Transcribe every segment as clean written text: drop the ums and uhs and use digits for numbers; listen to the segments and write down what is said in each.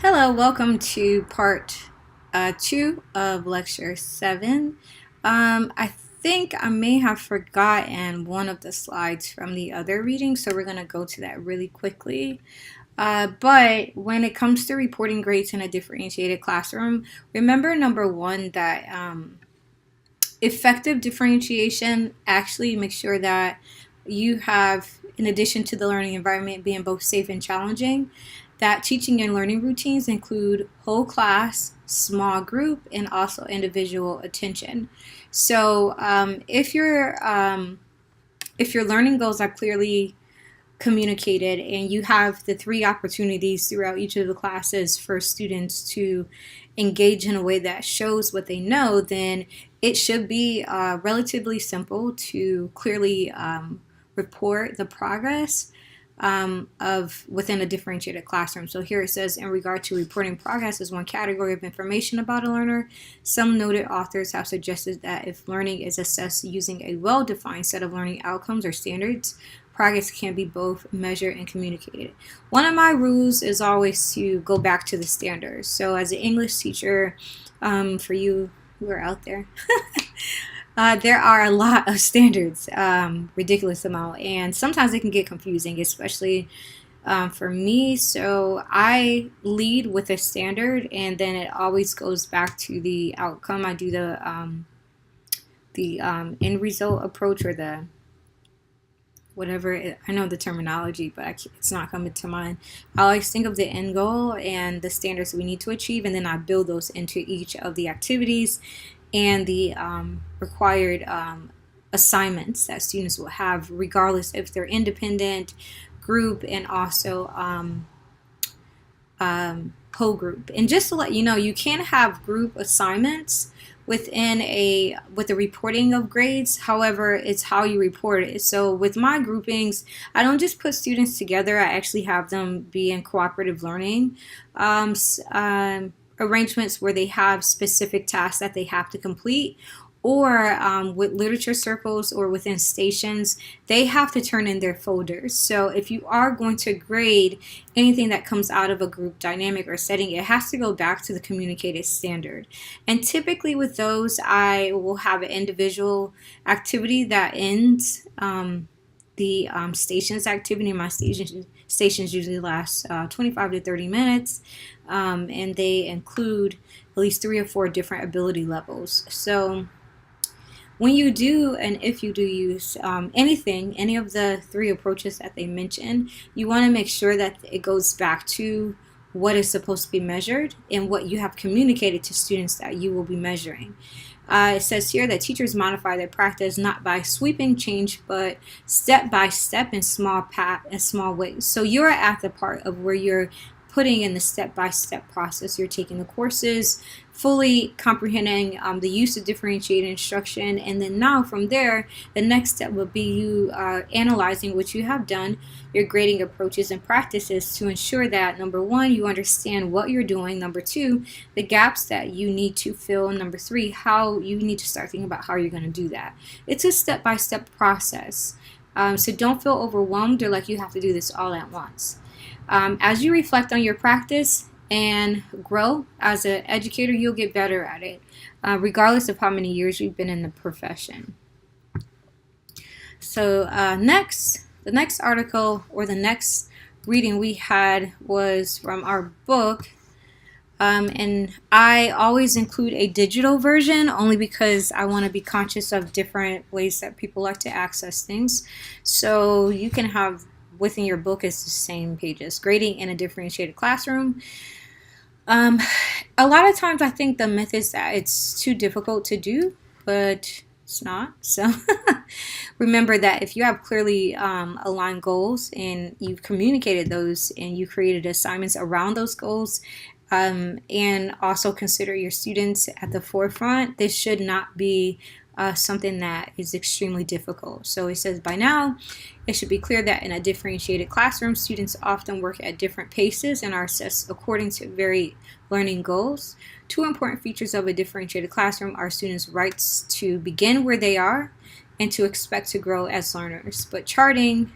Hello, welcome to part 2 of lecture 7. I think I may have forgotten one of the slides from the other reading, so we're going to go to that really quickly. But when it comes to reporting grades in a differentiated classroom, remember number one that effective differentiation actually makes sure that you have, in addition to the learning environment being both safe and challenging, that teaching and learning routines include whole class, small group, and also individual attention. So if your learning goals are clearly communicated and you have the three opportunities throughout each of the classes for students to engage in a way that shows what they know, then it should be relatively simple to clearly report the progress of within a differentiated classroom. So here it says, in regard to reporting progress as one category of information about a learner, some noted authors have suggested that if learning is assessed using a well-defined set of learning outcomes or standards, progress can be both measured and communicated. One of my rules is always to go back to the standards. So as an English teacher, for you who are out there, there are a lot of standards, ridiculous amount, and sometimes it can get confusing, especially for me. So I lead with a standard, and then it always goes back to the outcome. I do the end result approach, or the whatever I know the terminology, but it's not coming to mind. I always think of the end goal and the standards we need to achieve, and then I build those into each of the activities and the required assignments that students will have, regardless if they're independent, group, and also whole group. And just to let you know, you can have group assignments with the reporting of grades. However, it's how you report it. So with my groupings, I don't just put students together. I actually have them be in cooperative learning arrangements where they have specific tasks that they have to complete, or with literature circles or within stations, they have to turn in their folders. So if you are going to grade anything that comes out of a group dynamic or setting, it has to go back to the communicated standard. And typically with those, I will have an individual activity that ends the stations activity. My stations usually last 25 to 30 minutes, and they include at least 3 or 4 different ability levels. So when you do, and if you do use any of the 3 approaches that they mentioned, you want to make sure that it goes back to what is supposed to be measured and what you have communicated to students that you will be measuring. It says here that teachers modify their practice not by sweeping change, but step by step in small ways. So you're at the part of where you're putting in the step-by-step process. You're taking the courses, fully comprehending the use of differentiated instruction, and then now from there, the next step will be you analyzing what you have done, your grading approaches and practices to ensure that, number 1, you understand what you're doing, number 2, the gaps that you need to fill, and number 3, how you need to start thinking about how you're going to do that. It's a step-by-step process. So don't feel overwhelmed or like you have to do this all at once. As you reflect on your practice and grow as an educator, you'll get better at it, regardless of how many years you've been in the profession. So the next article or the next reading we had was from our book, and I always include a digital version only because I want to be conscious of different ways that people like to access things. So you can have within your book is the same pages. Grading in a differentiated classroom. A lot of times I think the myth is that it's too difficult to do, but it's not. So remember that if you have clearly aligned goals and you've communicated those and you created assignments around those goals, and also consider your students at the forefront, this should not be something that is extremely difficult. So it says, by now, it should be clear that in a differentiated classroom, students often work at different paces and are assessed according to varied learning goals. 2 important features of a differentiated classroom are students' rights to begin where they are and to expect to grow as learners. But charting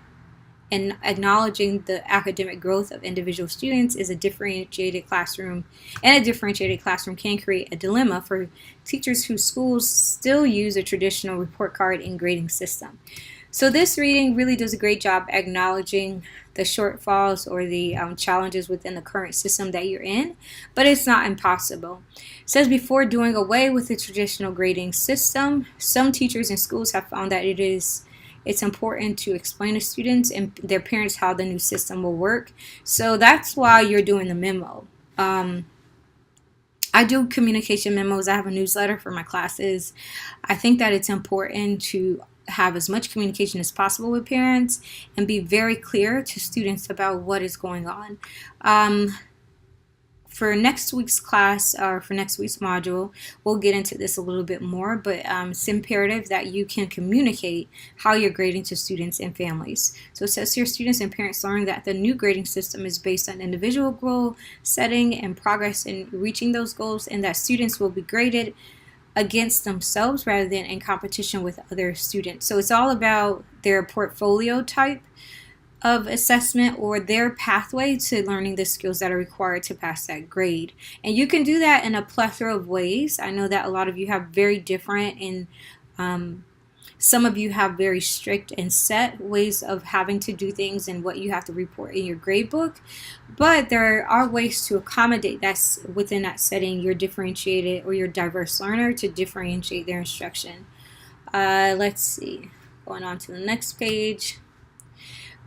and acknowledging the academic growth of individual students is a differentiated classroom, and a differentiated classroom can create a dilemma for teachers whose schools still use a traditional report card and grading system. So this reading really does a great job acknowledging the shortfalls or the challenges within the current system that you're in, but it's not impossible. It says before doing away with the traditional grading system, some teachers and schools have found that it's important to explain to students and their parents how the new system will work. So that's why you're doing the memo. I do communication memos. I have a newsletter for my classes. I think that it's important to have as much communication as possible with parents and be very clear to students about what is going on. For next week's class, or for next week's module, we'll get into this a little bit more, but it's imperative that you can communicate how you're grading to students and families. So it says here, students and parents learn that the new grading system is based on individual goal setting and progress in reaching those goals, and that students will be graded against themselves rather than in competition with other students. So it's all about their portfolio type of assessment or their pathway to learning the skills that are required to pass that grade. And you can do that in a plethora of ways. I know that a lot of you have very different and some of you have very strict and set ways of having to do things and what you have to report in your grade book. But there are ways to accommodate that within that setting, your differentiated or your diverse learner to differentiate their instruction. Let's see, going on to the next page.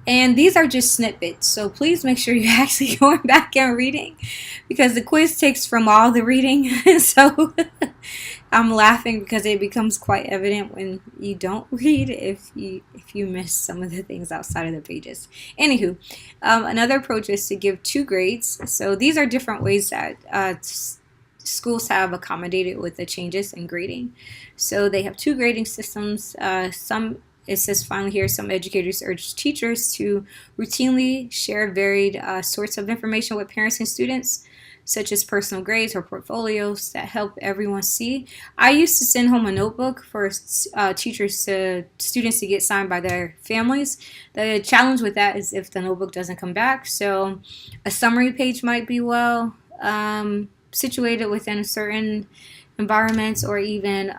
And these are just snippets, so please make sure you're actually going back and reading, because the quiz takes from all the reading. So I'm laughing because it becomes quite evident when you don't read if you miss some of the things outside of the pages. Anywho, another approach is to give 2 grades. So these are different ways that schools have accommodated with the changes in grading. So they have 2 grading systems. It says finally here, some educators urge teachers to routinely share varied sorts of information with parents and students, such as personal grades or portfolios that help everyone see. I used to send home a notebook for students to get signed by their families. The challenge with that is if the notebook doesn't come back. So a summary page might be well situated within certain environments, or even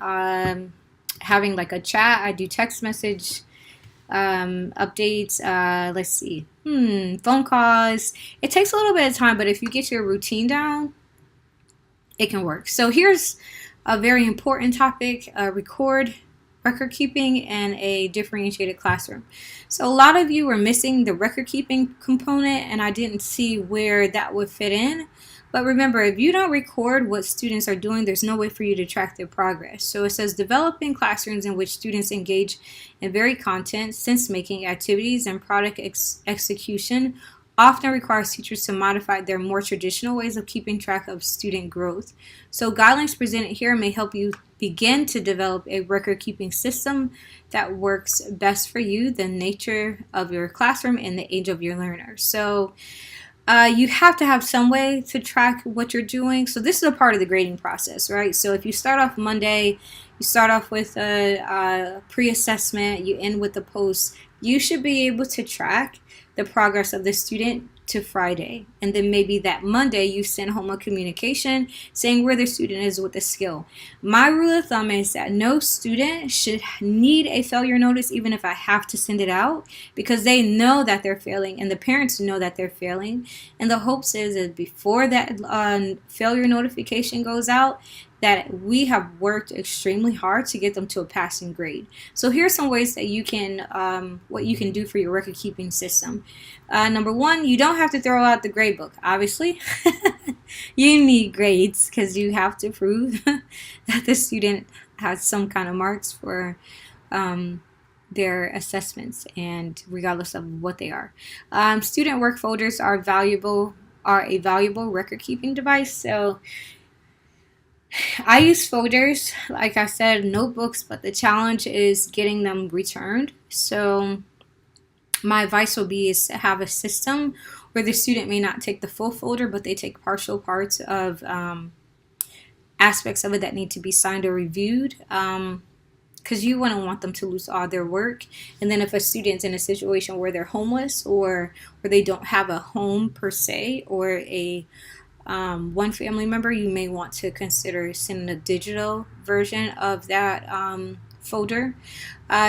having like a chat. I do text message updates. Let's see, phone calls. It takes a little bit of time, but if you get your routine down, it can work. So here's a very important topic: record keeping and a differentiated classroom. So a lot of you were missing the record keeping component, and I didn't see where that would fit in. But remember, if you don't record what students are doing, there's no way for you to track their progress. So it says developing classrooms in which students engage in varied content, sense-making activities, and product execution often requires teachers to modify their more traditional ways of keeping track of student growth. So guidelines presented here may help you begin to develop a record-keeping system that works best for you, the nature of your classroom, and the age of your learner. So you have to have some way to track what you're doing. So this is a part of the grading process, right? So if you start off Monday, you start off with a pre-assessment, you end with the post, you should be able to track the progress of the student to Friday. And then maybe that Monday you send home a communication saying where the student is with the skill. My rule of thumb is that no student should need a failure notice, even if I have to send it out, because they know that they're failing and the parents know that they're failing. And the hopes is that before that failure notification goes out, that we have worked extremely hard to get them to a passing grade. So here's some ways that you can, what you can do for your record keeping system. Number 1, you don't have to throw out the grade book. Obviously, you need grades because you have to prove that the student has some kind of marks for their assessments, and regardless of what they are. Student work folders are a valuable record keeping device. So I use folders, like I said, notebooks, but the challenge is getting them returned. So my advice will be is to have a system where the student may not take the full folder, but they take partial parts of aspects of it that need to be signed or reviewed. Because because you wouldn't want them to lose all their work. And then if a student's in a situation where they're homeless or where they don't have a home per se, or a one family member, you may want to consider sending a digital version of that folder.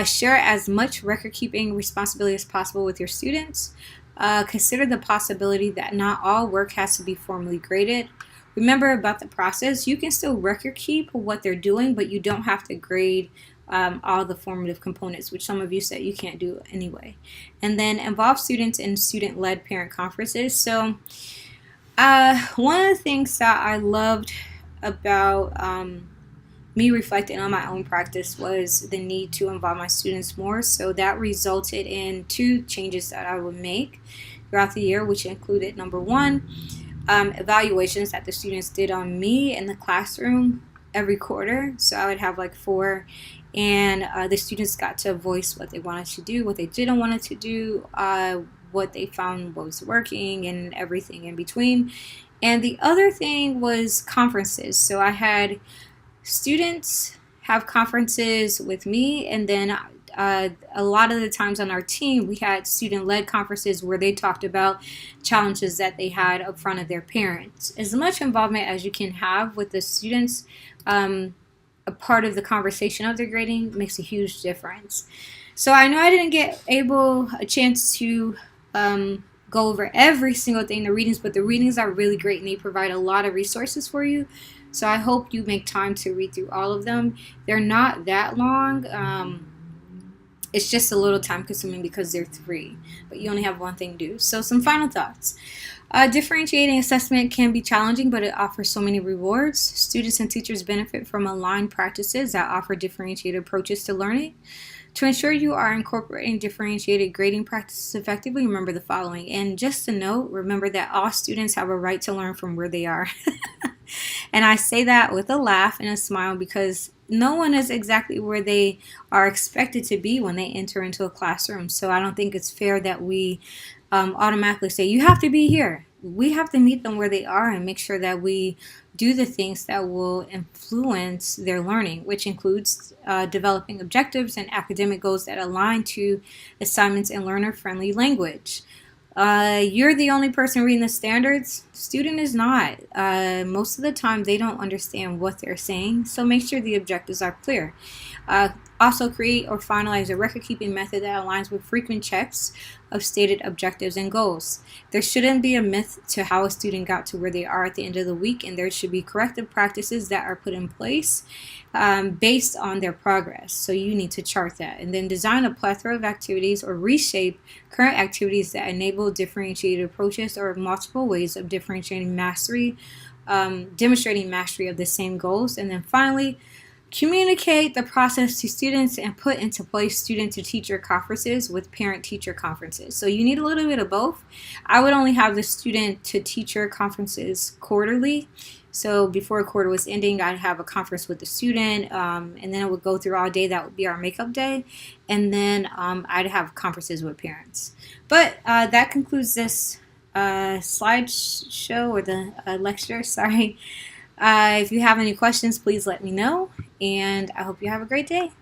Share as much record keeping responsibility as possible with your students. Consider the possibility that not all work has to be formally graded. Remember about the process, you can still record keep what they're doing, but you don't have to grade all the formative components, which some of you said you can't do anyway. And then involve students in student-led parent conferences. So one of the things that I loved about me reflecting on my own practice was the need to involve my students more. So that resulted in 2 changes that I would make throughout the year, which included, number 1, evaluations that the students did on me in the classroom every quarter. So I would have like 4, and the students got to voice what they wanted to do, what they didn't want to do, what they found was working, and everything in between. And the other thing was conferences. So I had students have conferences with me, and then a lot of the times on our team we had student-led conferences where they talked about challenges that they had up front of their parents. As much involvement as you can have with the students, a part of the conversation of their grading makes a huge difference. So I know I didn't get a chance to go over every single thing in the readings, but the readings are really great and they provide a lot of resources for you. So I hope you make time to read through all of them. They're not that long. It's just a little time consuming because they're 3, but you only have one thing to do. So some final thoughts. Differentiating assessment can be challenging, but it offers so many rewards. Students and teachers benefit from aligned practices that offer differentiated approaches to learning. To ensure you are incorporating differentiated grading practices effectively, remember the following. And just a note, remember that all students have a right to learn from where they are. And I say that with a laugh and a smile because no one is exactly where they are expected to be when they enter into a classroom. So I don't think it's fair that we automatically say, you have to be here. We have to meet them where they are and make sure that we do the things that will influence their learning, which includes developing objectives and academic goals that align to assignments in learner-friendly language. You're the only person reading the standards. The student is not. Most of the time, they don't understand what they're saying, so make sure the objectives are clear. Also, create or finalize a record-keeping method that aligns with frequent checks of stated objectives and goals. There shouldn't be a myth to how a student got to where they are at the end of the week, and there should be corrective practices that are put in place based on their progress. So you need to chart that, and then design a plethora of activities or reshape current activities that enable differentiated approaches or multiple ways of differentiating mastery, demonstrating mastery of the same goals. And then finally, communicate the process to students and put into place student-to-teacher conferences with parent-teacher conferences. So you need a little bit of both. I would only have the student-to-teacher conferences quarterly. So before a quarter was ending, I'd have a conference with the student, and then it would go through all day. That would be our makeup day. And then I'd have conferences with parents. But that concludes this slideshow or the lecture, sorry. If you have any questions, please let me know, and I hope you have a great day.